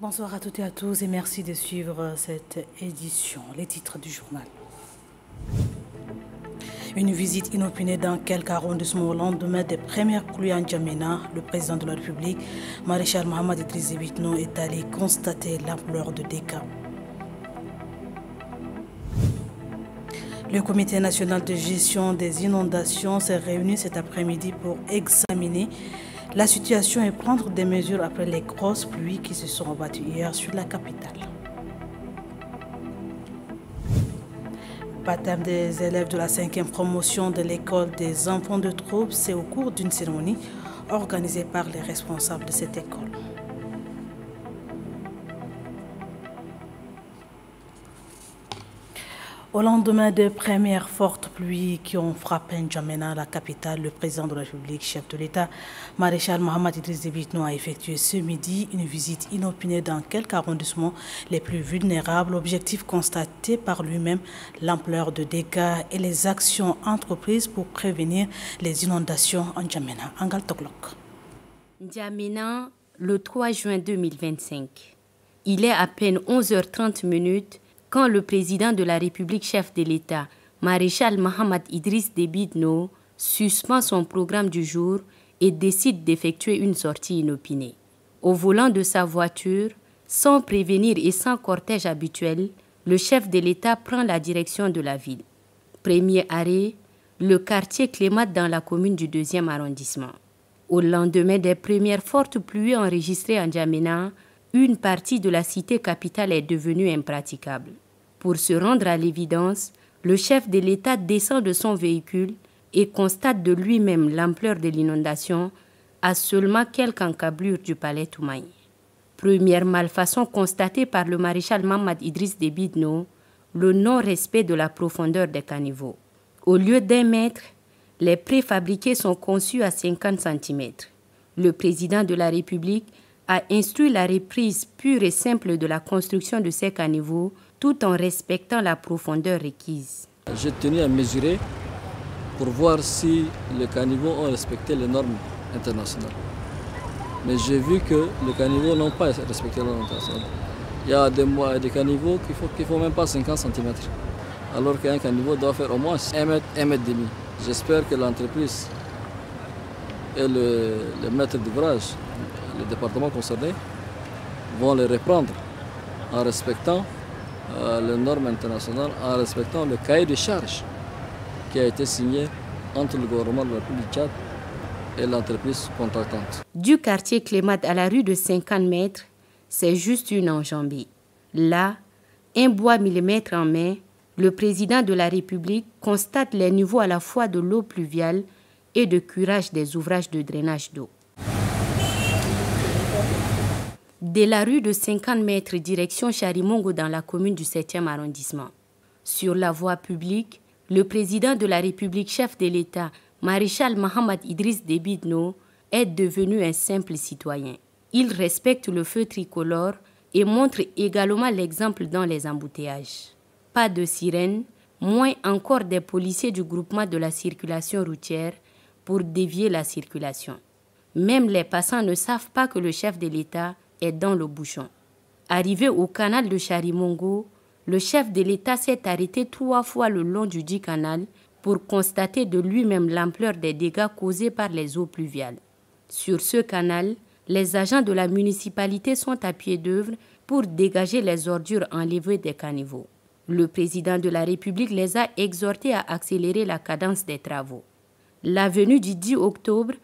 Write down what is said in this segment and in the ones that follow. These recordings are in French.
Bonsoir à toutes et à tous et merci de suivre cette édition. Les titres du journal. Une visite inopinée dans quelques arrondissements au lendemain des premières pluies en N'Djamena. Le président de la République, Maréchal Mohamed Idriss Déby Itno, est allé constater l'ampleur de dégâts. Le Comité national de gestion des inondations s'est réuni cet après-midi pour examiner la situation et prendre des mesures après les grosses pluies qui se sont abattues hier sur la capitale. Baptême des élèves de la 5e promotion de l'école des enfants de troupe, c'est au cours d'une cérémonie organisée par les responsables de cette école. Au lendemain des premières fortes pluies qui ont frappé N'Djamena, la capitale, le président de la République, chef de l'État, Maréchal Mohamed Idriss Déby Itno, a effectué ce midi une visite inopinée dans quelques arrondissements les plus vulnérables. Objectif constaté par lui-même l'ampleur de dégâts et les actions entreprises pour prévenir les inondations en N'Djamena. Angal Toklok. N'Djamena, le 3 juin 2025. Il est à peine 11h30 quand le président de la République, chef de l'État, Maréchal Mohamed Idriss Déby Itno, suspend son programme du jour et décide d'effectuer une sortie inopinée. Au volant de sa voiture, sans prévenir et sans cortège habituel, le chef de l'État prend la direction de la ville. Premier arrêt, le quartier Clémat dans la commune du 2e arrondissement. Au lendemain des premières fortes pluies enregistrées en N'Djamena, une partie de la cité capitale est devenue impraticable. Pour se rendre à l'évidence, le chef de l'État descend de son véhicule et constate de lui-même l'ampleur de l'inondation à seulement quelques encablures du palais Toumaï. Première malfaçon constatée par le maréchal Mohamed Idriss Déby Itno, le non-respect de la profondeur des caniveaux. Au lieu d'1 mètre, les préfabriqués sont conçus à 50 cm. Le président de la République a instruit la reprise pure et simple de la construction de ces caniveaux tout en respectant la profondeur requise. J'ai tenu à mesurer pour voir si les caniveaux ont respecté les normes internationales. Mais j'ai vu que les caniveaux n'ont pas respecté les normes internationales. Il y a des caniveaux qui font même pas 50 cm, alors qu'un caniveau doit faire au moins 1 mètre, 1 mètre demi. J'espère que l'entreprise et le maître d'ouvrage, le département concerné, vont les reprendre en respectant les normes internationales, en respectant le cahier de charges qui a été signé entre le gouvernement de la République du Tchad et l'entreprise contractante. Du quartier Clémat à la rue de 50 mètres, c'est juste une enjambée. Là, un bois millimètre en main, le président de la République constate les niveaux à la fois de l'eau pluviale et de curage des ouvrages de drainage d'eau. De la rue de 50 mètres direction Charimongo dans la commune du 7e arrondissement. Sur la voie publique, le président de la République, chef de l'État, Maréchal Mohamed Idriss Déby Itno, est devenu un simple citoyen. Il respecte le feu tricolore et montre également l'exemple dans les embouteillages. Pas de sirène, moins encore des policiers du groupement de la circulation routière pour dévier la circulation. Même les passants ne savent pas que le chef de l'État est dans le bouchon. Arrivé au canal de Charimongo, le chef de l'État s'est arrêté 3 fois le long du dit canal pour constater de lui-même l'ampleur des dégâts causés par les eaux pluviales. Sur ce canal, les agents de la municipalité sont à pied d'œuvre pour dégager les ordures enlevées des caniveaux. Le président de la République les a exhortés à accélérer la cadence des travaux. L'avenue du 10 octobre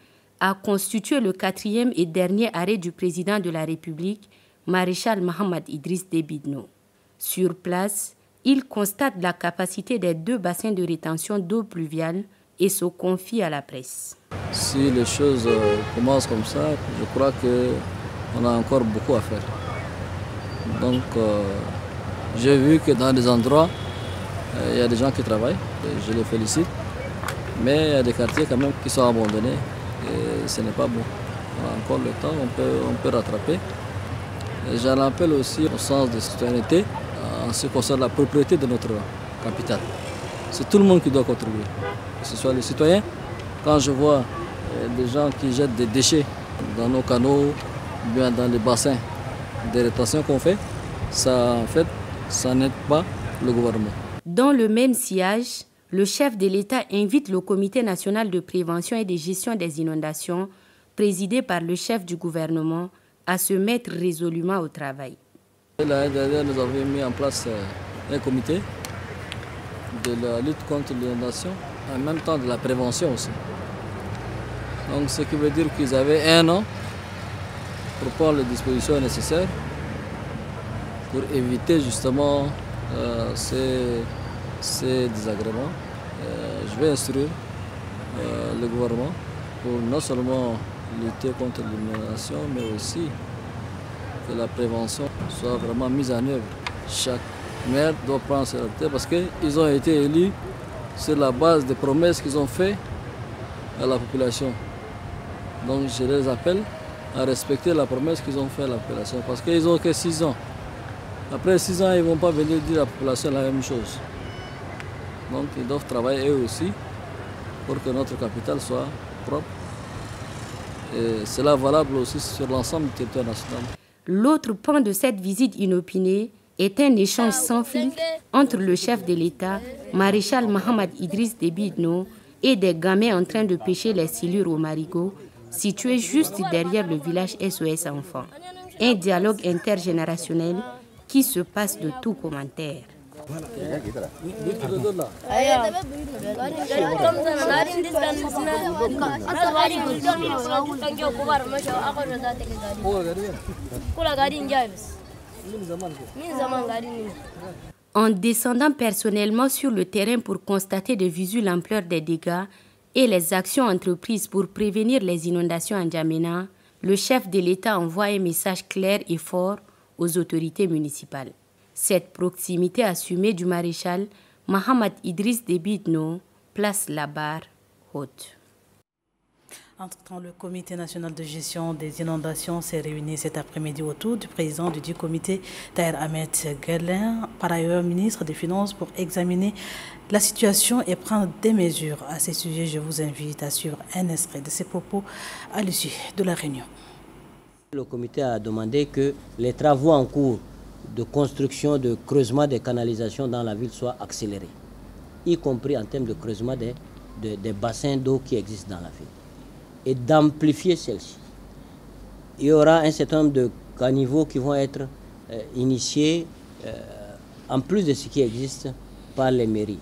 a constitué le 4e et dernier arrêt du président de la République, Maréchal Mohamed Idriss Déby Itno. Sur place, il constate la capacité des 2 bassins de rétention d'eau pluviale et se confie à la presse. Si les choses commencent comme ça, je crois qu'on a encore beaucoup à faire. Donc, j'ai vu que dans des endroits, il y a des gens qui travaillent, et je les félicite, mais il y a des quartiers quand même qui sont abandonnés. Et ce n'est pas bon. On a encore le temps, on peut rattraper. J'en appelle aussi au sens de citoyenneté en ce qui concerne la propriété de notre capitale. C'est tout le monde qui doit contribuer, que ce soit les citoyens. Quand je vois des gens qui jettent des déchets dans nos canaux, bien dans les bassins des rétentions qu'on fait, ça en fait, ça n'aide pas le gouvernement. Dans le même sillage, le chef de l'État invite le Comité national de prévention et de gestion des inondations, présidé par le chef du gouvernement, à se mettre résolument au travail. L'année dernière, nous avons mis en place un comité de la lutte contre l'inondation, en même temps de la prévention aussi. Donc, ce qui veut dire qu'ils avaient 1 an pour prendre les dispositions nécessaires pour éviter justement ces désagréments. Je vais instruire le gouvernement pour non seulement lutter contre l'inondation, mais aussi que la prévention soit vraiment mise en œuvre. Chaque maire doit prendre ses responsabilités parce qu'ils ont été élus sur la base des promesses qu'ils ont faites à la population. Donc je les appelle à respecter la promesse qu'ils ont faite à la population parce qu'ils n'ont que 6 ans. Après 6 ans, ils ne vont pas venir dire à la population la même chose. Donc ils doivent travailler eux aussi pour que notre capitale soit propre. Et cela est valable aussi sur l'ensemble du territoire national. L'autre point de cette visite inopinée est un échange sans filtre entre le chef de l'État, maréchal Mohamed Idriss Déby Itno, et des gamins en train de pêcher les silures au marigot, situé juste derrière le village SOS Enfants. Un dialogue intergénérationnel qui se passe de tout commentaire. En descendant personnellement sur le terrain pour constater de visu l'ampleur des dégâts et les actions entreprises pour prévenir les inondations en N'Djamena, le chef de l'État envoie un message clair et fort aux autorités municipales. Cette proximité assumée du maréchal Mohamed Idriss Déby Itno place la barre haute. Entre-temps, le Comité national de gestion des inondations s'est réuni cet après-midi autour du président du comité, Tahir Ahmed Guelleh, par ailleurs ministre des Finances, pour examiner la situation et prendre des mesures. À ce sujet, je vous invite à suivre un extrait de ses propos à l'issue de la réunion. Le comité a demandé que les travaux en cours de construction, de creusement des canalisations dans la ville soient accélérés, y compris en termes de creusement des bassins d'eau qui existent dans la ville, et d'amplifier celle-ci. Il y aura un certain nombre de caniveaux qui vont être initiés, en plus de ce qui existe, par les mairies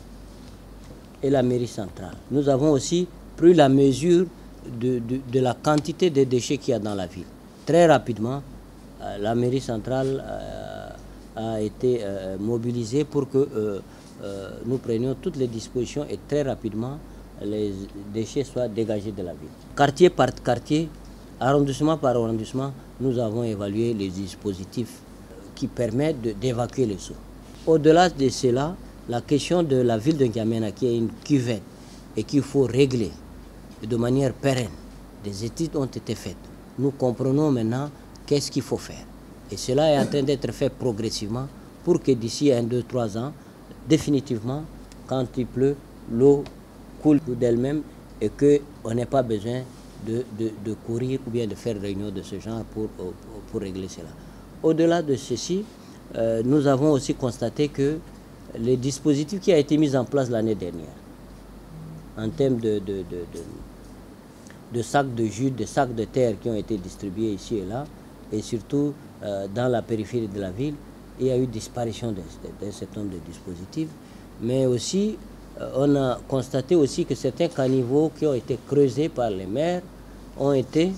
et la mairie centrale. Nous avons aussi pris la mesure de la quantité de déchets qu'il y a dans la ville. Très rapidement, la mairie centrale a été mobilisée pour que nous prenions toutes les dispositions et très rapidement les déchets soient dégagés de la ville. Quartier par quartier, arrondissement par arrondissement, nous avons évalué les dispositifs qui permettent d'évacuer les eaux. Au-delà de cela, la question de la ville de N'Djamena, qui est une cuvette et qu'il faut régler de manière pérenne, des études ont été faites. Nous comprenons maintenant qu'est-ce qu'il faut faire. Et cela est en train d'être fait progressivement pour que d'ici 1, 2, 3 ans, définitivement, quand il pleut, l'eau coule d'elle-même et qu'on n'ait pas besoin de courir ou bien de faire réunion de ce genre pour régler cela. Au-delà de ceci, nous avons aussi constaté que les dispositifs qui ont été mis en place l'année dernière, en termes de sacs de jus, de sacs de terre qui ont été distribués ici et là, et surtout dans la périphérie de la ville, il y a eu disparition d'un certain nombre de dispositifs, mais aussi on a constaté aussi que certains caniveaux qui ont été creusés par les maires ont été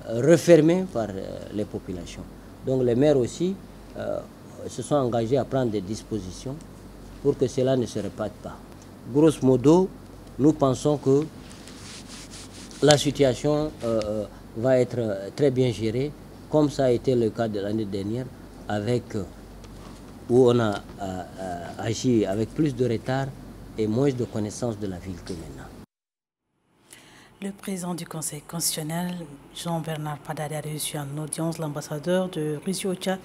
refermés par les populations. Donc les maires aussi se sont engagés à prendre des dispositions pour que cela ne se répète pas. Grosso modo, nous pensons que la situation va être très bien gérée, comme ça a été le cas de l'année dernière, où on a agi avec plus de retard et moins de connaissance de la ville que maintenant. Le président du Conseil constitutionnel, Jean-Bernard Padari, a reçu en audience l'ambassadeur de Russie au Tchad,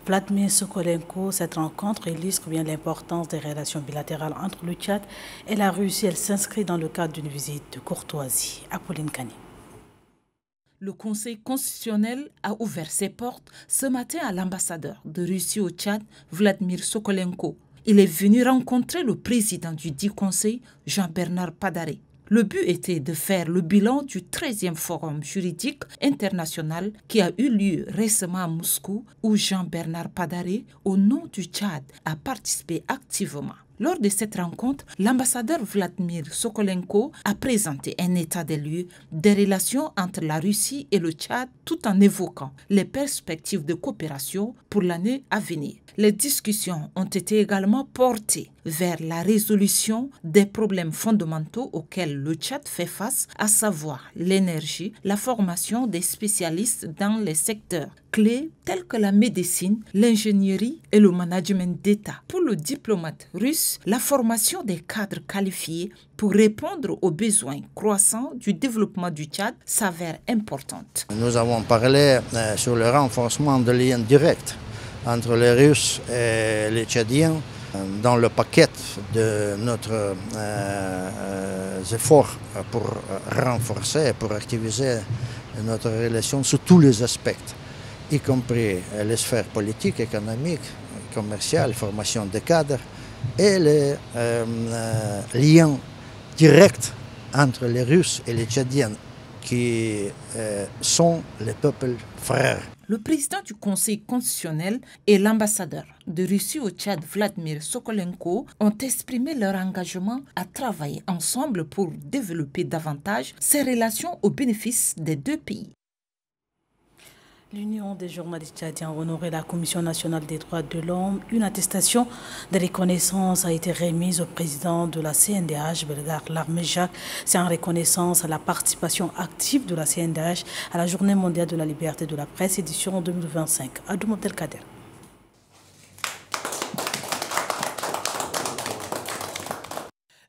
Vladimir Sokolenko. Cette rencontre illustre bien l'importance des relations bilatérales entre le Tchad et la Russie. Elle s'inscrit dans le cadre d'une visite de courtoisie. Apolline Kani. Le Conseil constitutionnel a ouvert ses portes ce matin à l'ambassadeur de Russie au Tchad, Vladimir Sokolenko. Il est venu rencontrer le président du dit conseil, Jean-Bernard Padaré. Le but était de faire le bilan du 13e forum juridique international qui a eu lieu récemment à Moscou, où Jean-Bernard Padaré, au nom du Tchad, a participé activement. Lors de cette rencontre, l'ambassadeur Vladimir Sokolenko a présenté un état des lieux des relations entre la Russie et le Tchad tout en évoquant les perspectives de coopération pour l'année à venir. Les discussions ont été également portées vers la résolution des problèmes fondamentaux auxquels le Tchad fait face, à savoir l'énergie, la formation des spécialistes dans les secteurs clés tels que la médecine, l'ingénierie et le management d'État. Pour le diplomate russe, la formation des cadres qualifiés pour répondre aux besoins croissants du développement du Tchad s'avère importante. Nous avons parlé sur le renforcement de liens directs entre les Russes et les Tchadiens dans le paquet de notre efforts pour renforcer, pour activiser notre relation sur tous les aspects, y compris les sphères politiques, économiques, commerciales, formation des cadres et les liens directs entre les Russes et les Tchadiens qui sont les peuples frères. Le président du Conseil constitutionnel et l'ambassadeur de Russie au Tchad, Vladimir Sokolenko, ont exprimé leur engagement à travailler ensemble pour développer davantage ces relations au bénéfice des deux pays. L'Union des journalistes tchadiens a honoré la Commission nationale des droits de l'homme. Une attestation de reconnaissance a été remise au président de la CNDH, Belgar Larmejak. C'est en reconnaissance à la participation active de la CNDH à la Journée mondiale de la liberté de la presse, édition 2025. Adoum Abdelkader.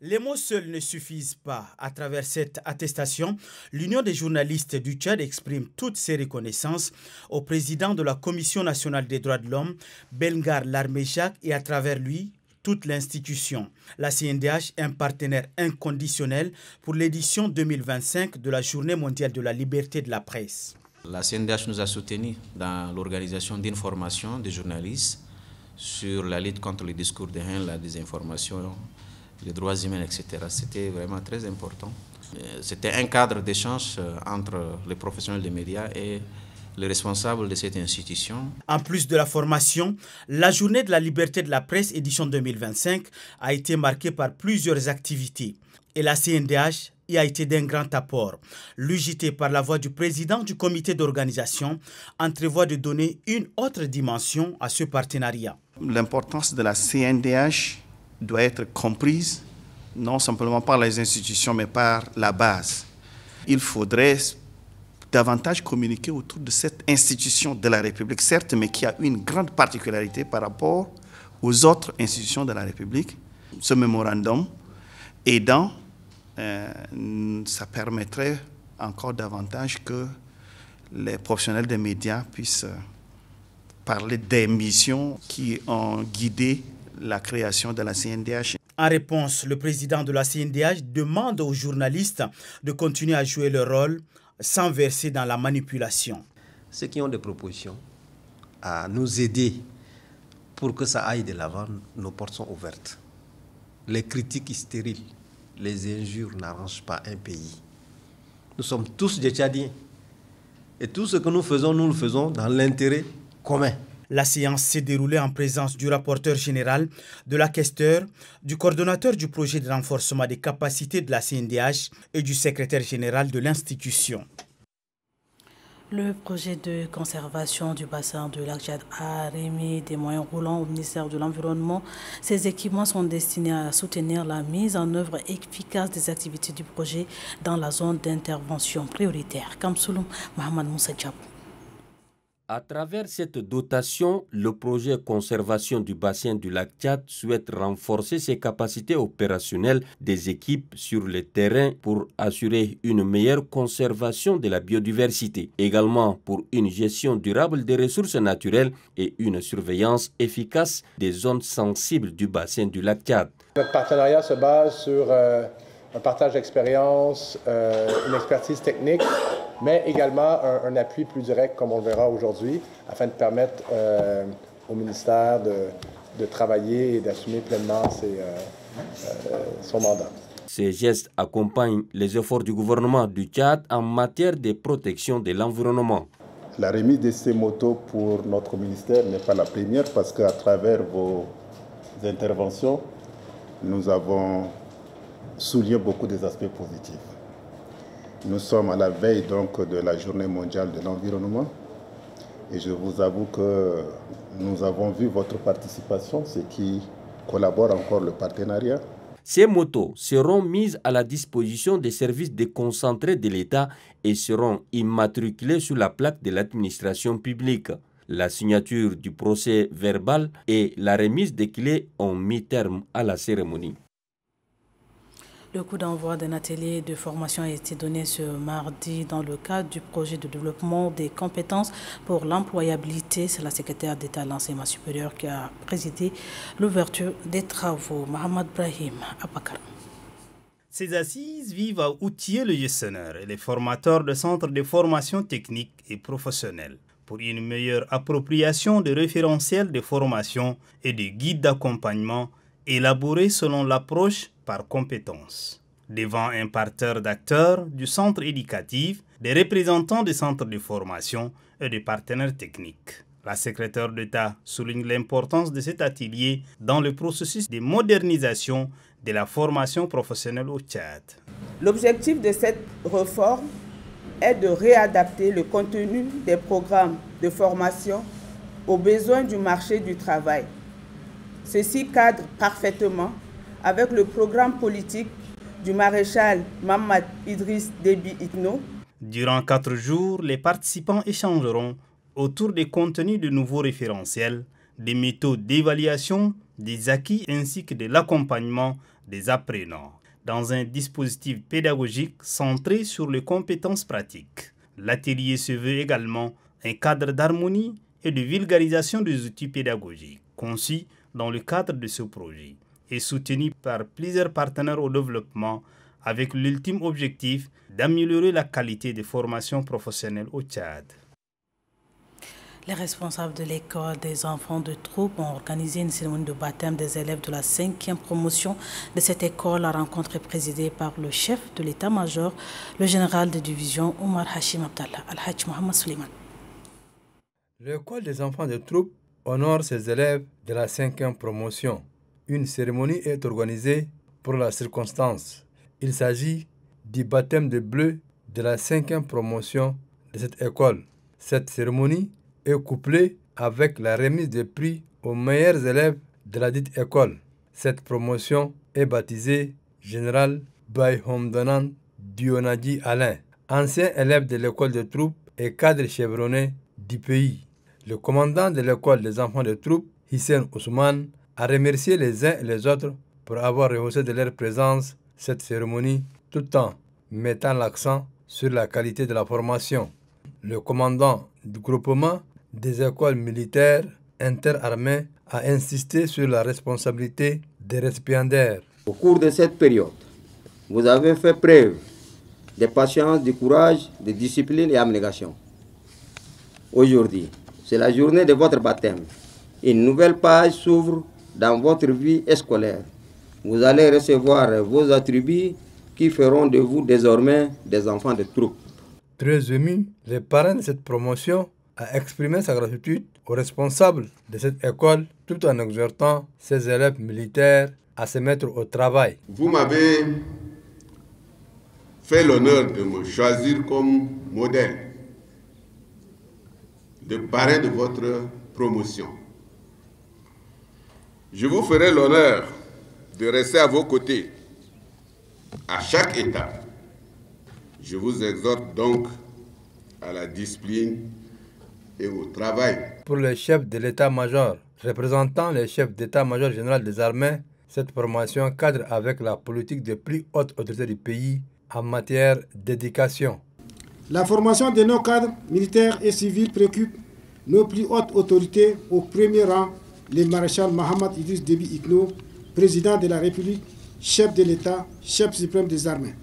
Les mots seuls ne suffisent pas. À travers cette attestation, l'Union des journalistes du Tchad exprime toutes ses reconnaissances au président de la Commission nationale des droits de l'homme, Belgar Larmejak, et à travers lui, toute l'institution. La CNDH est un partenaire inconditionnel pour l'édition 2025 de la Journée mondiale de la liberté de la presse. La CNDH nous a soutenus dans l'organisation d'une formation des journalistes sur la lutte contre les discours de haine, la désinformation, les droits humains, etc. C'était vraiment très important. C'était un cadre d'échange entre les professionnels des médias et les responsables de cette institution. En plus de la formation, la Journée de la liberté de la presse édition 2025 a été marquée par plusieurs activités. Et la CNDH y a été d'un grand apport. L'UJT, par la voix du président du comité d'organisation, entrevoit de donner une autre dimension à ce partenariat. L'importance de la CNDH doit être comprise non simplement par les institutions, mais par la base. Il faudrait davantage communiquer autour de cette institution de la République, certes, mais qui a une grande particularité par rapport aux autres institutions de la République. Ce mémorandum aidant, ça permettrait encore davantage que les professionnels des médias puissent parler des missions qui ont guidé la création de la CNDH. En réponse, le président de la CNDH demande aux journalistes de continuer à jouer leur rôle sans verser dans la manipulation. Ceux qui ont des propositions à nous aider pour que ça aille de l'avant, nos portes sont ouvertes. Les critiques stériles, les injures n'arrangent pas un pays. Nous sommes tous des Tchadiens. Et tout ce que nous le faisons dans l'intérêt commun. La séance s'est déroulée en présence du rapporteur général, de la questeur, du coordonnateur du projet de renforcement des capacités de la CNDH et du secrétaire général de l'institution. Le projet de conservation du bassin de lac Tchad a remis des moyens roulants au ministère de l'Environnement. Ces équipements sont destinés à soutenir la mise en œuvre efficace des activités du projet dans la zone d'intervention prioritaire. Kamsouloum Mohamed Moussa Diabou. À travers cette dotation, le projet conservation du bassin du lac Tchad souhaite renforcer ses capacités opérationnelles des équipes sur le terrain pour assurer une meilleure conservation de la biodiversité, également pour une gestion durable des ressources naturelles et une surveillance efficace des zones sensibles du bassin du lac Tchad. Notre partenariat se base sur un partage d'expérience, une expertise technique, mais également un appui plus direct, comme on le verra aujourd'hui, afin de permettre au ministère de travailler et d'assumer pleinement son mandat. Ces gestes accompagnent les efforts du gouvernement du Tchad en matière de protection de l'environnement. La remise de ces motos pour notre ministère n'est pas la première parce qu'à travers vos interventions, nous avons souligné beaucoup des aspects positifs. Nous sommes à la veille donc de la Journée mondiale de l'environnement et je vous avoue que nous avons vu votre participation, ce qui collabore encore le partenariat. Ces motos seront mises à la disposition des services déconcentrés de l'État et seront immatriculées sur la plaque de l'administration publique. La signature du procès verbal et la remise des clés ont mis terme à la cérémonie. Le coup d'envoi d'un atelier de formation a été donné ce mardi dans le cadre du projet de développement des compétences pour l'employabilité. C'est la secrétaire d'État à l'enseignement supérieur qui a présidé l'ouverture des travaux. Mohamed Brahim Abakar. Ces assises visent à outiller les gestionnaires et les formateurs de centres de formation technique et professionnelle pour une meilleure appropriation des référentiels de formation et des guides d'accompagnement élaborés selon l'approche par compétences. Devant un parterre d'acteurs du centre éducatif, des représentants des centres de formation et des partenaires techniques. La secrétaire d'État souligne l'importance de cet atelier dans le processus de modernisation de la formation professionnelle au Tchad. L'objectif de cette réforme est de réadapter le contenu des programmes de formation aux besoins du marché du travail. Ceci cadre parfaitement avec le programme politique du maréchal Mohamed Idriss Déby Itno. Durant 4 jours, les participants échangeront autour des contenus de nouveaux référentiels, des méthodes d'évaluation, des acquis ainsi que de l'accompagnement des apprenants, dans un dispositif pédagogique centré sur les compétences pratiques. L'atelier se veut également un cadre d'harmonie et de vulgarisation des outils pédagogiques conçus dans le cadre de ce projet et soutenu par plusieurs partenaires au développement avec l'ultime objectif d'améliorer la qualité des formations professionnelles au Tchad. Les responsables de l'école des enfants de troupe ont organisé une cérémonie de baptême des élèves de la 5e promotion de cette école. La rencontre est présidée par le chef de l'état-major, le général de division Omar Hashim Abdallah Al-Hajj Mohamed Suleiman. L'école des enfants de troupe honore ses élèves de la 5e promotion. Une cérémonie est organisée pour la circonstance. Il s'agit du baptême de bleu de la 5e promotion de cette école. Cette cérémonie est couplée avec la remise de prix aux meilleurs élèves de la dite école. Cette promotion est baptisée Général Bayhomdanan Dionadi Alain, ancien élève de l'école de troupes et cadre chevronné du pays. Le commandant de l'école des enfants de troupes, Hissène Ousmane, a remercié les uns et les autres pour avoir rehaussé de leur présence cette cérémonie tout en mettant l'accent sur la qualité de la formation. Le commandant du groupement des écoles militaires interarmées a insisté sur la responsabilité des récipiendaires. Au cours de cette période, vous avez fait preuve de patience, de courage, de discipline et abnégation. Aujourd'hui, c'est la journée de votre baptême. Une nouvelle page s'ouvre dans votre vie scolaire. Vous allez recevoir vos attributs qui feront de vous désormais des enfants de troupe. Très ému, le parrain de cette promotion a exprimé sa gratitude aux responsables de cette école tout en exhortant ses élèves militaires à se mettre au travail. Vous m'avez fait l'honneur de me choisir comme modèle de parrain de votre promotion. Je vous ferai l'honneur de rester à vos côtés à chaque étape. Je vous exhorte donc à la discipline et au travail. Pour le chef de l'état-major, représentant le chef d'état-major général des armées, cette formation cadre avec la politique des plus hautes autorités du pays en matière d'éducation. La formation de nos cadres militaires et civils préoccupe nos plus hautes autorités, au premier rang le maréchal Mohamed Idriss Déby Itno, président de la République, chef de l'État, chef suprême des armées.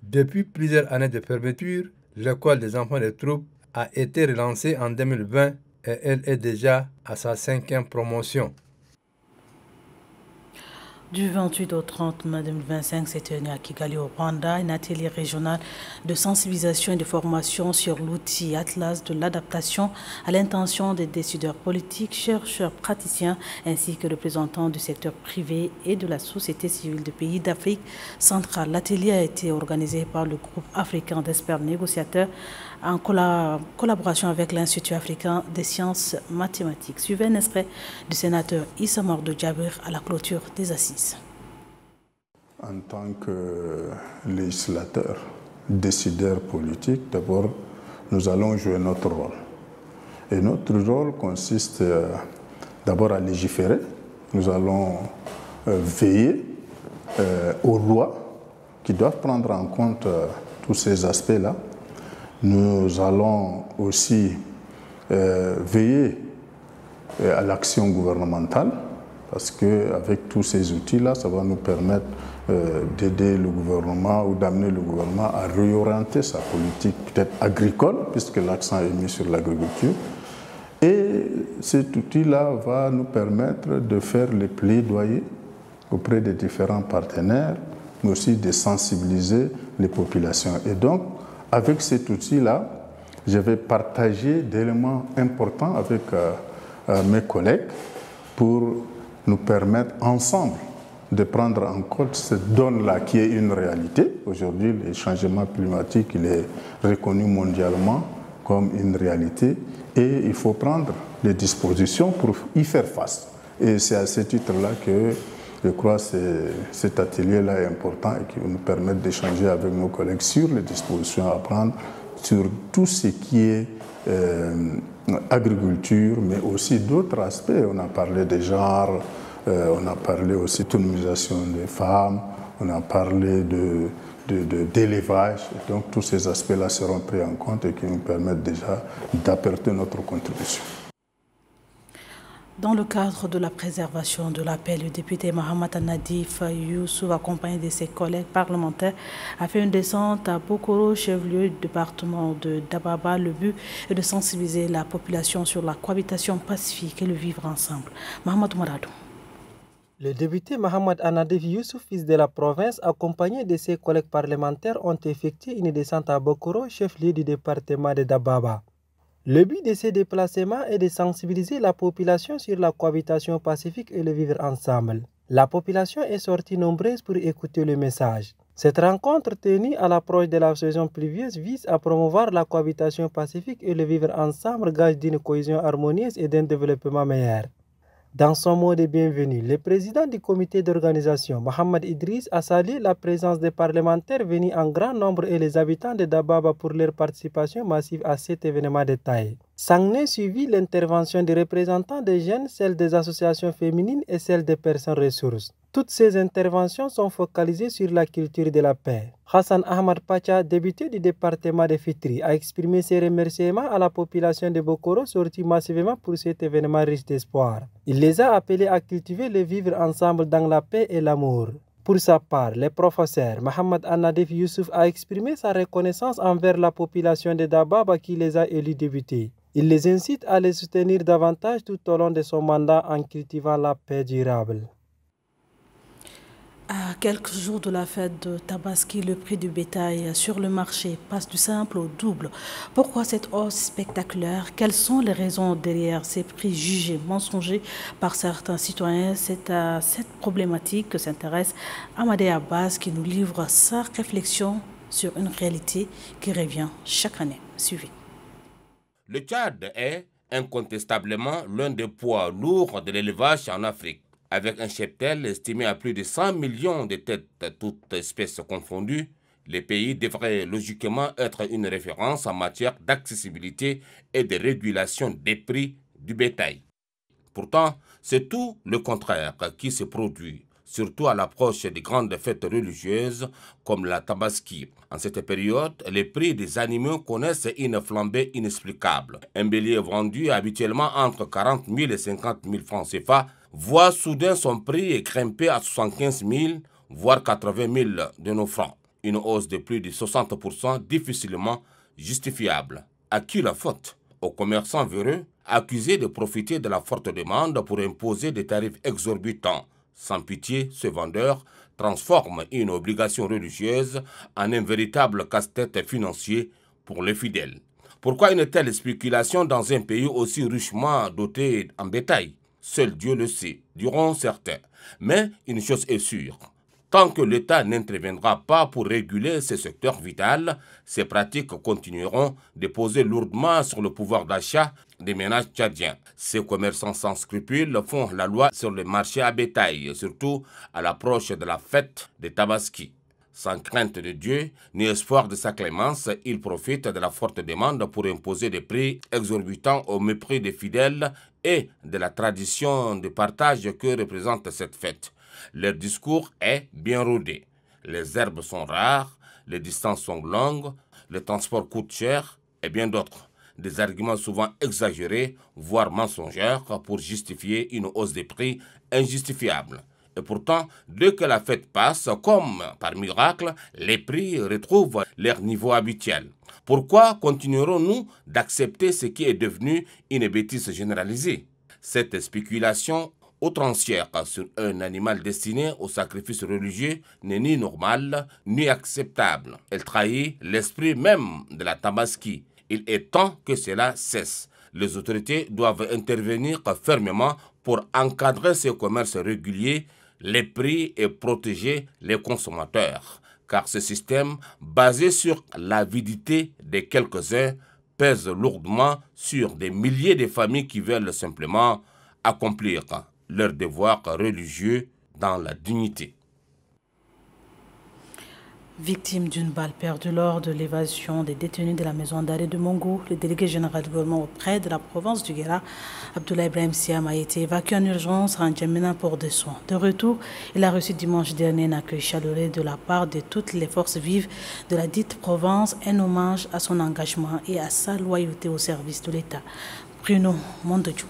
Depuis plusieurs années de fermeture, l'école des enfants des troupes a été relancée en 2020 et elle est déjà à sa 5e promotion. Du 28 au 30 mai 2025 s'est tenu à Kigali au Rwanda un atelier régional de sensibilisation et de formation sur l'outil Atlas de l'adaptation à l'intention des décideurs politiques, chercheurs, praticiens ainsi que représentants du secteur privé et de la société civile de pays d'Afrique centrale. L'atelier a été organisé par le groupe africain d'experts négociateurs en collaboration avec l'Institut africain des sciences mathématiques. Suivez un extrait du sénateur Issa Mordo Djabir à la clôture des assises. En tant que législateur, décideur politique, d'abord, nous allons jouer notre rôle. Et notre rôle consiste d'abord à légiférer. Nous allons veiller aux lois qui doivent prendre en compte tous ces aspects-là. Nous allons aussi veiller à l'action gouvernementale parce qu'avec tous ces outils-là, ça va nous permettre d'aider le gouvernement ou d'amener le gouvernement à réorienter sa politique peut-être agricole, puisque l'accent est mis sur l'agriculture. Et cet outil-là va nous permettre de faire les plaidoyers auprès des différents partenaires, mais aussi de sensibiliser les populations. Et donc, avec cet outil-là, je vais partager des éléments importants avec mes collègues pour nous permettre ensemble de prendre en compte cette donne-là qui est une réalité. Aujourd'hui, le changement climatique, il est reconnu mondialement comme une réalité et il faut prendre des dispositions pour y faire face. Et c'est à ce titre-là que je crois que cet atelier-là est important et qui va nous permettre d'échanger avec nos collègues sur les dispositions à prendre, sur tout ce qui est agriculture, mais aussi d'autres aspects. On a parlé des genres, on a parlé aussi d'autonomisation des femmes, on a parlé d'élevage. Donc tous ces aspects-là seront pris en compte et qui nous permettent déjà d'apporter notre contribution. Dans le cadre de la préservation de la paix, le député Mohamed Nadif Youssouf, accompagné de ses collègues parlementaires, a fait une descente à Bokoro, chef-lieu du département de Dababa. Le but est de sensibiliser la population sur la cohabitation pacifique et le vivre ensemble. Mohamed Mouradou. Le député Mohamed Nadif Youssouf, fils de la province, accompagné de ses collègues parlementaires, ont effectué une descente à Bokoro, chef-lieu du département de Dababa. Le but de ces déplacements est de sensibiliser la population sur la cohabitation pacifique et le vivre ensemble. La population est sortie nombreuse pour écouter le message. Cette rencontre tenue à l'approche de la saison pluvieuse vise à promouvoir la cohabitation pacifique et le vivre ensemble, gage d'une cohésion harmonieuse et d'un développement meilleur. Dans son mot de bienvenue, le président du comité d'organisation, Mohamed Idriss, a salué la présence des parlementaires venus en grand nombre et les habitants de Dababa pour leur participation massive à cet événement de taille. S'en est suivi l'intervention des représentants des jeunes, celle des associations féminines et celle des personnes ressources. Toutes ces interventions sont focalisées sur la culture de la paix. Hassan Ahmad Pacha, député du département de Fitri, a exprimé ses remerciements à la population de Bokoro sortie massivement pour cet événement riche d'espoir. Il les a appelés à cultiver le vivre ensemble dans la paix et l'amour. Pour sa part, le professeur Mohamed Nadif Youssouf a exprimé sa reconnaissance envers la population de Dababa qui les a élus députés. Il les incite à les soutenir davantage tout au long de son mandat en cultivant la paix durable. À quelques jours de la fête de Tabaski, le prix du bétail sur le marché passe du simple au double. Pourquoi cette hausse spectaculaire? Quelles sont les raisons derrière ces prix jugés mensongers par certains citoyens? C'est à cette problématique que s'intéresse Amadé Abbas qui nous livre sa réflexion sur une réalité qui revient chaque année. Suivez. Le Tchad est incontestablement l'un des poids lourds de l'élevage en Afrique. Avec un cheptel estimé à plus de 100 millions de têtes, toutes espèces confondues, les pays devraient logiquement être une référence en matière d'accessibilité et de régulation des prix du bétail. Pourtant, c'est tout le contraire qui se produit, surtout à l'approche des grandes fêtes religieuses comme la Tabaski. En cette période, les prix des animaux connaissent une flambée inexplicable. Un bélier vendu habituellement entre 40 000 et 50 000 francs CFA voit soudain son prix grimper à 75 000, voire 80 000 de nos francs. Une hausse de plus de 60% difficilement justifiable. À qui la faute? Aux commerçants véreux, accusés de profiter de la forte demande pour imposer des tarifs exorbitants. Sans pitié, ce vendeur transforme une obligation religieuse en un véritable casse-tête financier pour les fidèles. Pourquoi une telle spéculation dans un pays aussi richement doté en bétail? Seul Dieu le sait, diront certains. Mais une chose est sûre, tant que l'État n'interviendra pas pour réguler ce secteur vital, ces pratiques continueront de peser lourdement sur le pouvoir d'achat des ménages tchadiens. Ces commerçants sans scrupules font la loi sur le marché à bétail, surtout à l'approche de la fête des Tabaski. Sans crainte de Dieu ni espoir de sa clémence, ils profitent de la forte demande pour imposer des prix exorbitants au mépris des fidèles et de la tradition de partage que représente cette fête. Leur discours est bien rodé. Les herbes sont rares, les distances sont longues, le transport coûte cher et bien d'autres. Des arguments souvent exagérés, voire mensongers, pour justifier une hausse des prix injustifiable. Et pourtant, dès que la fête passe, comme par miracle, les prix retrouvent leur niveau habituel. Pourquoi continuerons-nous d'accepter ce qui est devenu une bêtise généralisée? Cette spéculation outrancière sur un animal destiné au sacrifice religieux n'est ni normale ni acceptable. Elle trahit l'esprit même de la Tabaski. Il est temps que cela cesse. Les autorités doivent intervenir fermement pour encadrer ce commerce régulier, les prix et protéger les consommateurs. Car ce système, basé sur l'avidité de quelques-uns, pèse lourdement sur des milliers de familles qui veulent simplement accomplir leur devoir religieux dans la dignité. Victime d'une balle perdue lors de l'évasion des détenus de la maison d'arrêt de Mongo, le délégué général du gouvernement auprès de la province du Guéra, Abdoulaye Ibrahim Siam, a été évacué en urgence à N'Djamena pour des soins. De retour, il a reçu dimanche dernier un accueil chaleureux de la part de toutes les forces vives de la dite province, un hommage à son engagement et à sa loyauté au service de l'État. Bruno Mondodjou.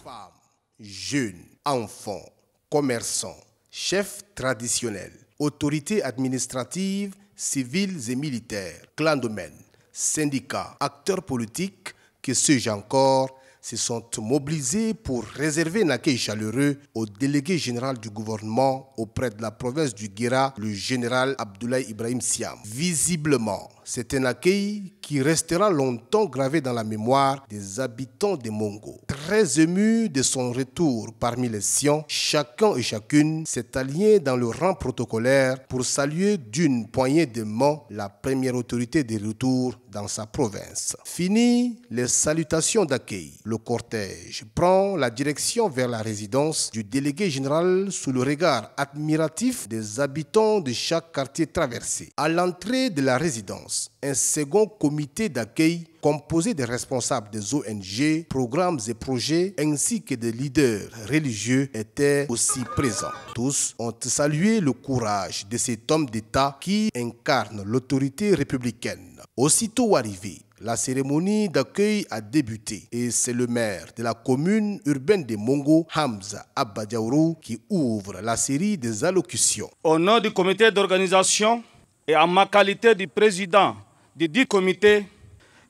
Femmes, jeunes, enfants, commerçants, chefs traditionnels, autorités administratives, civiles et militaires, clans de men, syndicats, acteurs politiques, que sais-je encore, se sont mobilisés pour réserver un accueil chaleureux au délégué général du gouvernement auprès de la province du Guéra, le général Abdoulaye Ibrahim Siam. Visiblement, c'est un accueil qui restera longtemps gravé dans la mémoire des habitants de Mongo. Très ému de son retour parmi les siens, chacun et chacune s'est allié dans le rang protocolaire pour saluer d'une poignée de main la première autorité de retour dans sa province. Fini les salutations d'accueil. Le cortège prend la direction vers la résidence du délégué général sous le regard admiratif des habitants de chaque quartier traversé. À l'entrée de la résidence, un second comité d'accueil composé des responsables des ONG, programmes et projets ainsi que des leaders religieux était aussi présent. Tous ont salué le courage de cet homme d'État qui incarne l'autorité républicaine. Aussitôt arrivé, la cérémonie d'accueil a débuté et c'est le maire de la commune urbaine de Mongo, Hamza Abba Diaourou, qui ouvre la série des allocutions. Au nom du comité d'organisation et en ma qualité de président du dit comité,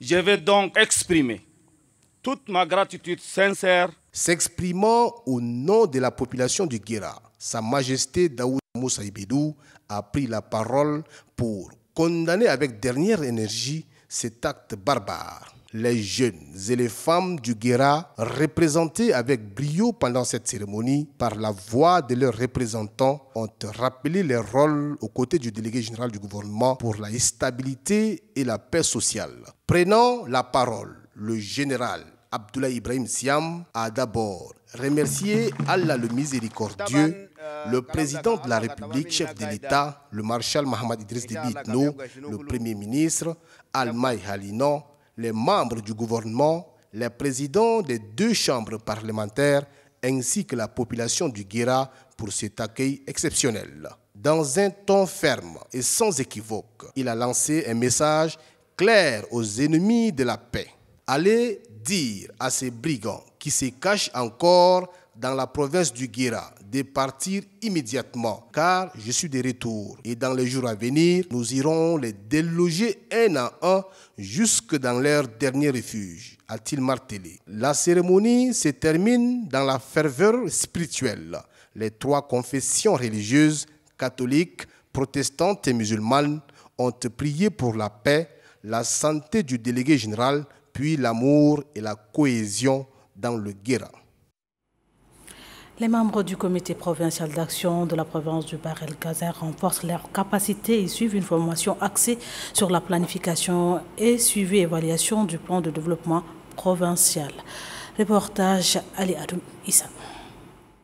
je vais donc exprimer toute ma gratitude sincère. S'exprimant au nom de la population du Guéra, Sa Majesté Daoud Moussa Ibedou a pris la parole pour condamner avec dernière énergie cet acte barbare. Les jeunes et les femmes du Guéra, représentés avec brio pendant cette cérémonie par la voix de leurs représentants, ont rappelé leur rôle aux côtés du délégué général du gouvernement pour la stabilité et la paix sociale. Prenant la parole, le général Abdoulaye Ibrahim Siam a d'abord remercié Allah le miséricordieux, le président de la République, chef de l'État, le maréchal Mohamed Idriss Déby Itno, le premier ministre, Almaï Halina, les membres du gouvernement, les présidents des 2 chambres parlementaires, ainsi que la population du Guéra pour cet accueil exceptionnel. Dans un ton ferme et sans équivoque, il a lancé un message clair aux ennemis de la paix. Allez dire à ces brigands qui se cachent encore dans la province du Guéra de partir immédiatement car je suis de retour et dans les jours à venir, nous irons les déloger un à un jusque dans leur dernier refuge, a-t-il martelé. La cérémonie se termine dans la ferveur spirituelle. Les 3 confessions religieuses, catholiques, protestantes et musulmanes, ont prié pour la paix, la santé du délégué général, puis l'amour et la cohésion dans le Guéra. Les membres du comité provincial d'action de la province du Bahr-el-Ghazal renforcent leurs capacités et suivent une formation axée sur la planification et suivi évaluation du plan de développement provincial. Reportage Ali Adoum Issa.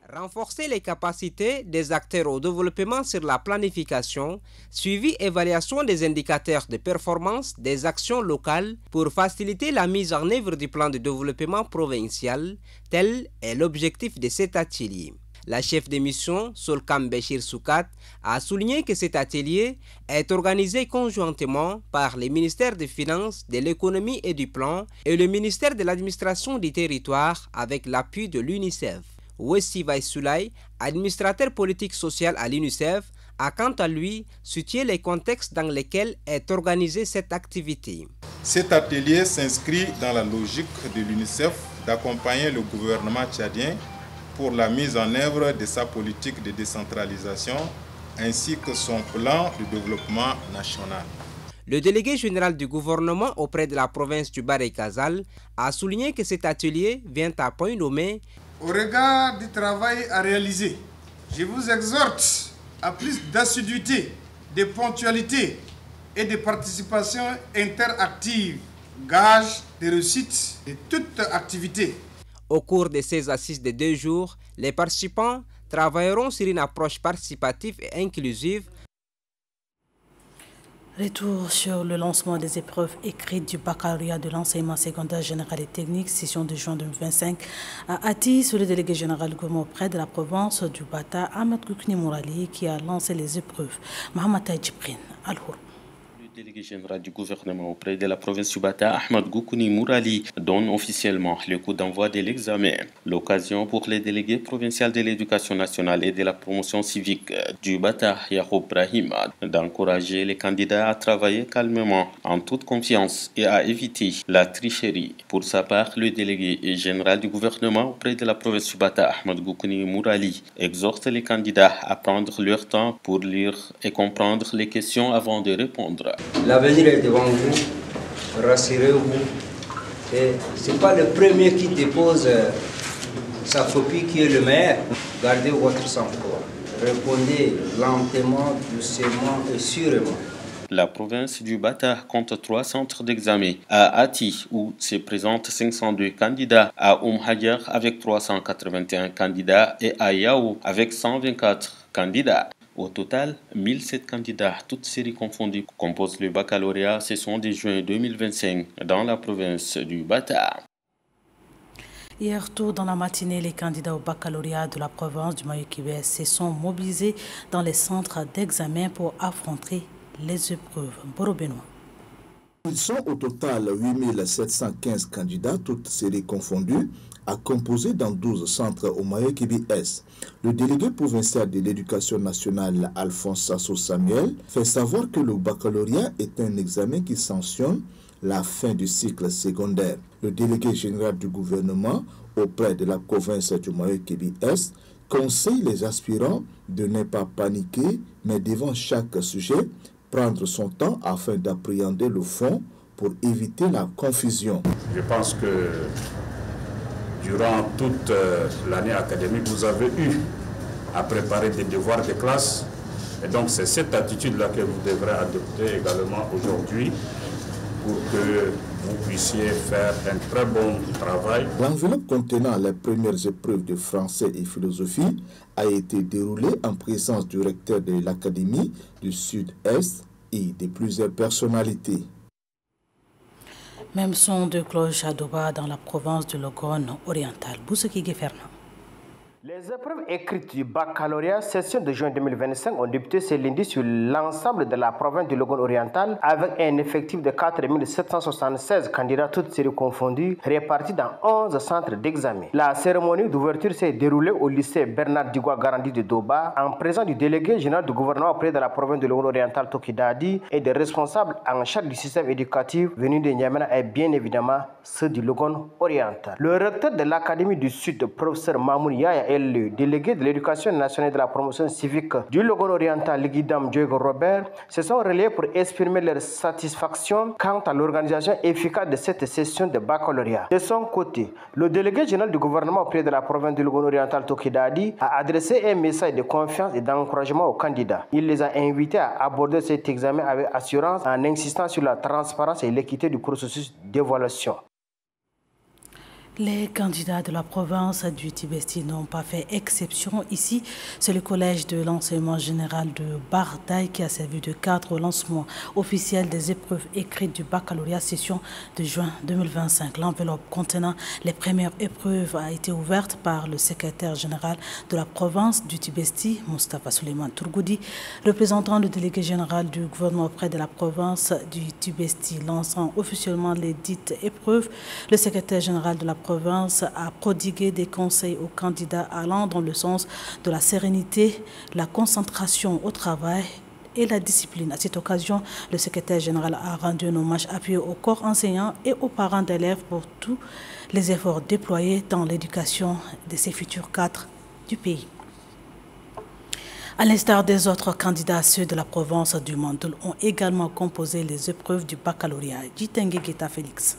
Renforcer les capacités des acteurs au développement sur la planification, suivi évaluation des indicateurs de performance des actions locales pour faciliter la mise en œuvre du plan de développement provincial, tel est l'objectif de cet atelier. La chef de mission, Solkam Béchir Soukat, a souligné que cet atelier est organisé conjointement par les ministères des Finances, de l'Économie et du Plan et le ministère de l'Administration du Territoire avec l'appui de l'UNICEF. Wessi Soulay, administrateur politique social à l'UNICEF, a quant à lui soutenu les contextes dans lesquels est organisée cette activité. Cet atelier s'inscrit dans la logique de l'UNICEF d'accompagner le gouvernement tchadien pour la mise en œuvre de sa politique de décentralisation ainsi que son plan de développement national. Le délégué général du gouvernement auprès de la province du Bahr-el-Ghazal a souligné que cet atelier vient à point nommé. Au regard du travail à réaliser, je vous exhorte à plus d'assiduité, de ponctualité et de participation interactive, gage de réussite de toute activité. Au cours de ces assises de 2 jours, les participants travailleront sur une approche participative et inclusive. Retour sur le lancement des épreuves écrites du baccalauréat de l'enseignement secondaire général et technique, session de juin 2025 à Ati, sur le délégué général du gouvernement auprès de la province du Bata, Ahmed Goukouni Mourali, qui a lancé les épreuves. Mohamed Taïdjibrin, Al-Hour. Le délégué général du gouvernement auprès de la province du Bata, Ahmed Goukouni Mourali, donne officiellement le coup d'envoi de l'examen. L'occasion pour les délégués provinciaux de l'éducation nationale et de la promotion civique du Bata, Yahoub Brahim, d'encourager les candidats à travailler calmement, en toute confiance et à éviter la tricherie. Pour sa part, le délégué général du gouvernement auprès de la province du Bata, Ahmed Goukouni Mourali, exhorte les candidats à prendre leur temps pour lire et comprendre les questions avant de répondre. L'avenir est devant vous, rassurez-vous. Et ce n'est pas le premier qui dépose sa copie qui est le meilleur. Gardez votre sang-froid. Répondez lentement, doucement et sûrement. La province du Bata compte 3 centres d'examen. À Ati, où se présentent 502 candidats, à Hadjar avec 381 candidats et à Yao avec 124 candidats. Au total, 1007 candidats, toutes séries confondues, composent le baccalauréat session de juin 2025 dans la province du Bata. Hier tôt dans la matinée, les candidats au baccalauréat de la province du Mayo-Kibé se sont mobilisés dans les centres d'examen pour affronter les épreuves. Boro Benoît. Ils sont au total 8715 candidats, toutes séries confondues, à composer dans 12 centres au Mayo-Kibé-Est. Le délégué provincial de l'éducation nationale, Alphonse Sasso Samuel, fait savoir que le baccalauréat est un examen qui sanctionne la fin du cycle secondaire. Le délégué général du gouvernement auprès de la province du Mayo-Kibé-Est conseille les aspirants de ne pas paniquer, mais devant chaque sujet, prendre son temps afin d'appréhender le fond pour éviter la confusion. Je pense que durant toute l'année académique, vous avez eu à préparer des devoirs de classe. Et donc c'est cette attitude-là que vous devrez adopter également aujourd'hui pour que vous puissiez faire un très bon travail. L'enveloppe contenant les premières épreuves de français et philosophie a été déroulée en présence du recteur de l'Académie du Sud-Est et de plusieurs personnalités. Même son de cloche à Doba dans la province de Logone orientale. Bousseki Fernand. Les épreuves écrites du baccalauréat session de juin 2025 ont débuté ce lundi sur l'ensemble de la province du Logone oriental avec un effectif de 4 776 candidats, toutes séries confondues, répartis dans 11 centres d'examen. La cérémonie d'ouverture s'est déroulée au lycée Bernard Digua Garandi de Doba en présence du délégué général du gouvernement auprès de la province du Logone oriental Tokidadi et des responsables en charge du système éducatif venus de N'Djamena et bien évidemment ceux du Logone oriental. Le recteur de l'Académie du Sud, professeur Mamoun Yaya, et le délégué de l'éducation nationale et de la promotion civique du Logone oriental, Ligidam Diogo Robert, se sont relayés pour exprimer leur satisfaction quant à l'organisation efficace de cette session de baccalauréat. De son côté, le délégué général du gouvernement auprès de la province du Logone oriental, Tokidadi, a adressé un message de confiance et d'encouragement aux candidats. Il les a invités à aborder cet examen avec assurance en insistant sur la transparence et l'équité du processus d'évaluation. Les candidats de la province du Tibesti n'ont pas fait exception. Ici, c'est le collège de l'enseignement général de Bardaï qui a servi de cadre au lancement officiel des épreuves écrites du baccalauréat session de juin 2025. L'enveloppe contenant les premières épreuves a été ouverte par le secrétaire général de la province du Tibesti, Moustapha Suleiman Tourgoudi, représentant le délégué général du gouvernement auprès de la province du Tibesti. Lançant officiellement les dites épreuves, le secrétaire général de la province a prodigué des conseils aux candidats allant dans le sens de la sérénité, la concentration au travail et la discipline. À cette occasion, le secrétaire général a rendu un hommage appuyé au corps enseignant et aux parents d'élèves pour tous les efforts déployés dans l'éducation de ces futurs cadres du pays. À l'instar des autres candidats, ceux de la province du Mandoul ont également composé les épreuves du baccalauréat. Jitengue Guetta Félix.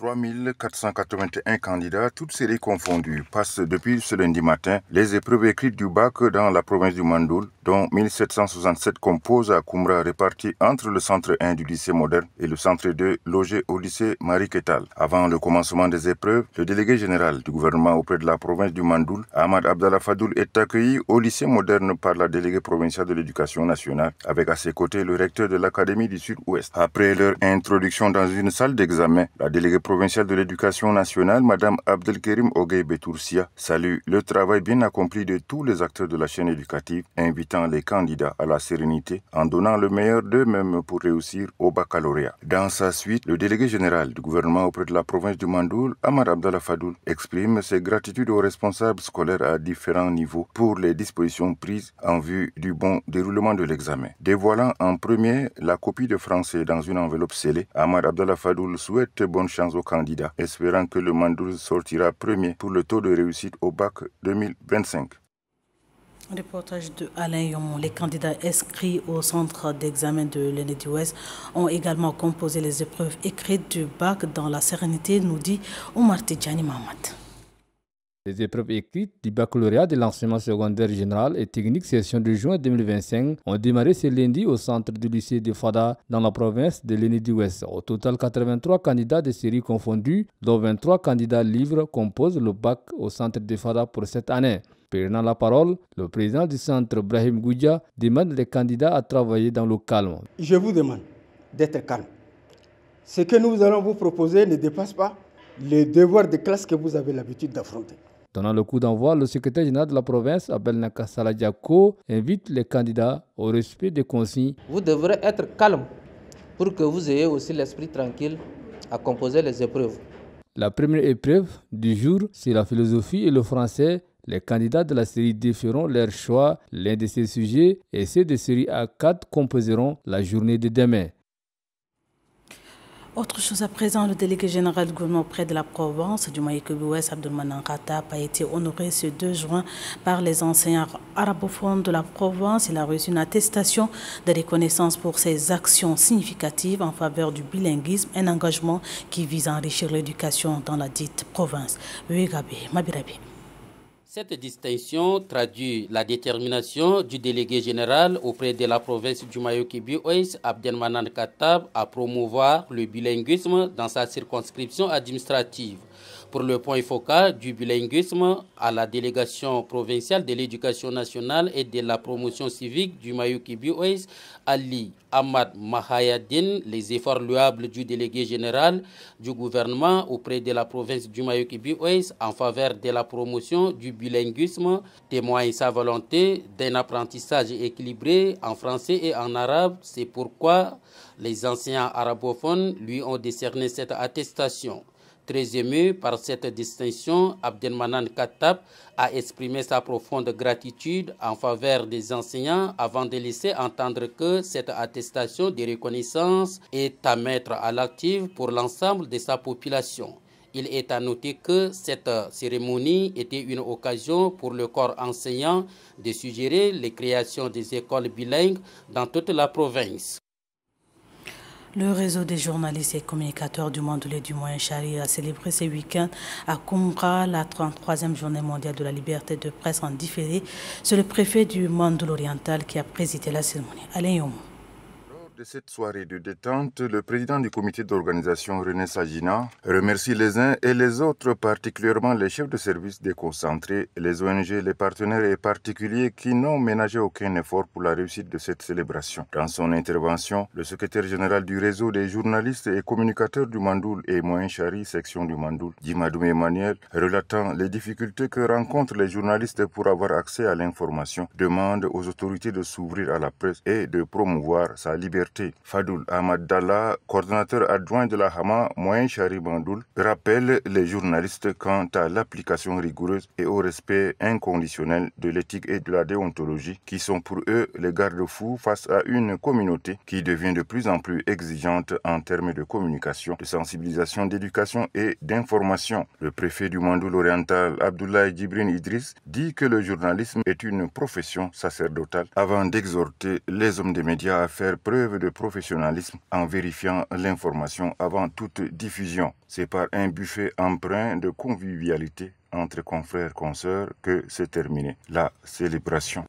3481 candidats, toutes séries confondues, passent depuis ce lundi matin les épreuves écrites du bac dans la province du Mandoul, dont 1767 composent à Koumra, répartis entre le centre 1 du lycée moderne et le centre 2 logé au lycée Marie Ketal. Avant le commencement des épreuves, le délégué général du gouvernement auprès de la province du Mandoul, Ahmad Abdallah Fadoul, est accueilli au lycée moderne par la déléguée provinciale de l'éducation nationale, avec à ses côtés le recteur de l'Académie du Sud-Ouest. Après leur introduction dans une salle d'examen, la déléguée provinciale de l'éducation nationale, Mme Abdelkerim Ogey Betoursia, salue le travail bien accompli de tous les acteurs de la chaîne éducative, invitant les candidats à la sérénité en donnant le meilleur d'eux-mêmes pour réussir au baccalauréat. Dans sa suite, le délégué général du gouvernement auprès de la province du Mandoul, Ahmad Abdallah Fadoul, exprime ses gratitudes aux responsables scolaires à différents niveaux pour les dispositions prises en vue du bon déroulement de l'examen. Dévoilant en premier la copie de français dans une enveloppe scellée, Ahmad Abdallah Fadoul souhaite bonne chance aux candidats, espérant que le Mandoul sortira premier pour le taux de réussite au bac 2025. Reportage de Alain Yomon. Les candidats inscrits au centre d'examen de l'ENEDI-Ouest ont également composé les épreuves écrites du bac dans la sérénité, nous dit Omar Tidjani Mahmoud. Les épreuves écrites du baccalauréat de l'enseignement secondaire général et technique session de juin 2025 ont démarré ce lundi au centre du lycée de Fada dans la province de l'ENEDI-Ouest. Au total, 83 candidats de séries confondues, dont 23 candidats livres, composent le bac au centre de Fada pour cette année. Prenant la parole, le président du centre, Brahim Goudia, demande les candidats à travailler dans le calme. Je vous demande d'être calme. Ce que nous allons vous proposer ne dépasse pas les devoirs de classe que vous avez l'habitude d'affronter. Donnant le coup d'envoi, le secrétaire général de la province, Abel Naka Saladiako, invite les candidats au respect des consignes. Vous devrez être calme pour que vous ayez aussi l'esprit tranquille à composer les épreuves. La première épreuve du jour, c'est la philosophie et le français. Les candidats de la série D feront leur choix, l'un de ces sujets, et ceux de série A4 composeront la journée de demain. Autre chose à présent, le délégué général du gouvernement auprès de la province du Maïkobi-Ouest, Abdelmanan Khattab, a été honoré ce 2 juin par les enseignants arabophones de la province. Il a reçu une attestation de reconnaissance pour ses actions significatives en faveur du bilinguisme, un engagement qui vise à enrichir l'éducation dans la dite province. Mabirabi. Cette distinction traduit la détermination du délégué général auprès de la province du Mayo-Kibi-Ouest, Abdelmanan Khattab, à promouvoir le bilinguisme dans sa circonscription administrative. Pour le point focal du bilinguisme à la délégation provinciale de l'éducation nationale et de la promotion civique du Mayou-Kibi-Ouest, Ali Ahmad Mahayadine, les efforts louables du délégué général du gouvernement auprès de la province du Mayou-Kibi-Ouest en faveur de la promotion du bilinguisme témoigne sa volonté d'un apprentissage équilibré en français et en arabe. C'est pourquoi les enseignants arabophones lui ont décerné cette attestation. Très ému par cette distinction, Abdelmanan Kattab a exprimé sa profonde gratitude en faveur des enseignants avant de laisser entendre que cette attestation de reconnaissance est à mettre à l'actif pour l'ensemble de sa population. Il est à noter que cette cérémonie était une occasion pour le corps enseignant de suggérer les créations des écoles bilingues dans toute la province. Le réseau des journalistes et communicateurs du Mandoul et du Moyen-Chari a célébré ce week-end à Koumra la 33e journée mondiale de la liberté de presse en différé. C'est le préfet du Mandoul oriental qui a présidé la cérémonie. Alain Yomo. De cette soirée de détente, le président du comité d'organisation, René Sagina, remercie les uns et les autres, particulièrement les chefs de service déconcentrés, les ONG, les partenaires et particuliers qui n'ont ménagé aucun effort pour la réussite de cette célébration. Dans son intervention, le secrétaire général du réseau des journalistes et communicateurs du Mandoul et Moyen-Chari, section du Mandoul, Djimadoum Emmanuel, relatant les difficultés que rencontrent les journalistes pour avoir accès à l'information, demande aux autorités de s'ouvrir à la presse et de promouvoir sa liberté. Fadoul Ahmad Dalla, coordonnateur adjoint de la Hama Moyen-Chari Mandoul, rappelle les journalistes quant à l'application rigoureuse et au respect inconditionnel de l'éthique et de la déontologie qui sont pour eux les garde-fous face à une communauté qui devient de plus en plus exigeante en termes de communication, de sensibilisation, d'éducation et d'information. Le préfet du Mandoul oriental, Abdoulaye Djibrine Idriss, dit que le journalisme est une profession sacerdotale avant d'exhorter les hommes des médias à faire preuve de professionnalisme en vérifiant l'information avant toute diffusion. C'est par un buffet empreint de convivialité entre confrères, consoeurs que s'est terminée la célébration.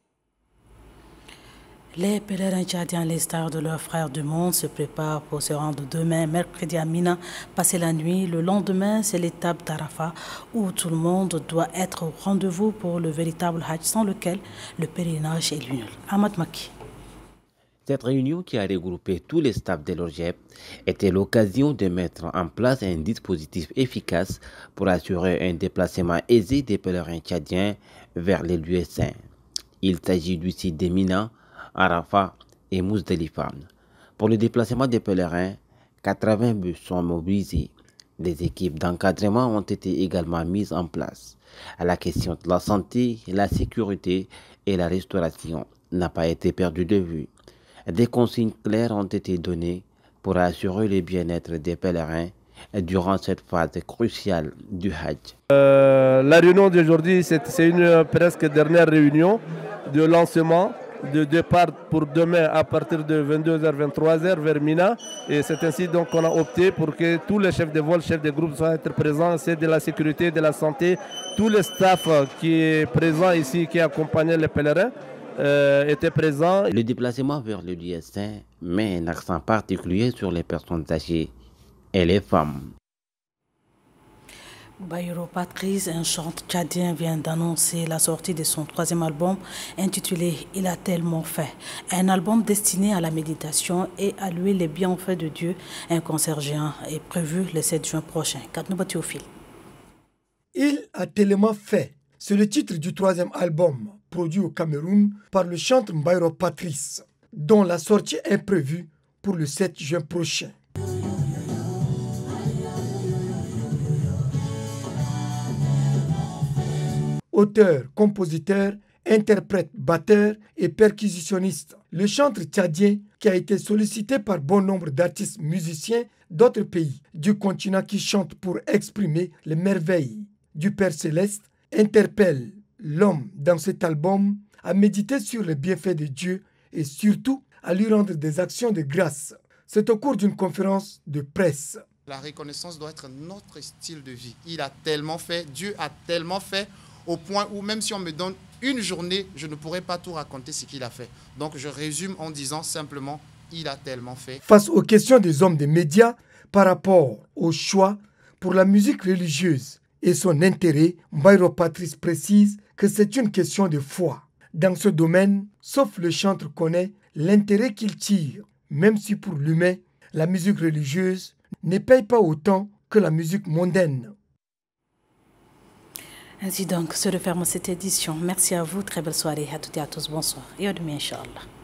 Les pèlerins tchadiens, les stars de leurs frères du monde, se préparent pour se rendre demain, mercredi à Mina, passer la nuit. Le lendemain, c'est l'étape d'Arafat, où tout le monde doit être au rendez-vous pour le véritable Hajj, sans lequel le pèlerinage est nul. Ahmad Maki. Cette réunion qui a regroupé tous les staffs de l'ORGEP était l'occasion de mettre en place un dispositif efficace pour assurer un déplacement aisé des pèlerins tchadiens vers les lieux saints. Il s'agit du site de Mina, Arafat et Mousdalifa. Pour le déplacement des pèlerins, 80 bus sont mobilisés. Des équipes d'encadrement ont été également mises en place. À la question de la santé, la sécurité et la restauration n'a pas été perdue de vue. Des consignes claires ont été données pour assurer le bien-être des pèlerins durant cette phase cruciale du Hajj. La réunion d'aujourd'hui, c'est une presque dernière réunion de lancement, de départ pour demain à partir de 22h, 23h vers Mina. Et c'est ainsi donc qu'on a opté pour que tous les chefs de vol, chefs de groupe soient présents. C'est de la sécurité, de la santé. Tout le staff qui est présent ici, qui accompagne les pèlerins, était présent. Le déplacement vers le lieu saint met un accent particulier sur les personnes âgées et les femmes. Bayero Patrice, un chanteur tchadien, vient d'annoncer la sortie de son 3e album intitulé « Il a tellement fait ». Un album destiné à la méditation et à louer les bienfaits de Dieu. Un concert géant est prévu le 7 juin prochain. Katnouba Théophile. Il a tellement fait. C'est le titre du 3e album produit au Cameroun par le chanteur Bayero Patrice, dont la sortie est prévue pour le 7 juin prochain. Auteur, compositeur, interprète, batteur et percussionniste, le chanteur tchadien qui a été sollicité par bon nombre d'artistes musiciens d'autres pays du continent qui chantent pour exprimer les merveilles du Père Céleste, interpelle l'homme dans cet album à méditer sur les bienfaits de Dieu et surtout à lui rendre des actions de grâce. C'est au cours d'une conférence de presse. La reconnaissance doit être notre style de vie. Il a tellement fait, Dieu a tellement fait, au point où même si on me donne une journée, je ne pourrais pas tout raconter ce qu'il a fait. Donc je résume en disant simplement, il a tellement fait. Face aux questions des hommes des médias par rapport au choix pour la musique religieuse et son intérêt, Mbairo Patrice précise que c'est une question de foi. Dans ce domaine, sauf le chantre connaît l'intérêt qu'il tire, même si pour l'humain, la musique religieuse ne paye pas autant que la musique mondaine. Ainsi donc se referme cette édition. Merci à vous, très belle soirée à toutes et à tous. Bonsoir et à demain, Inch'Allah.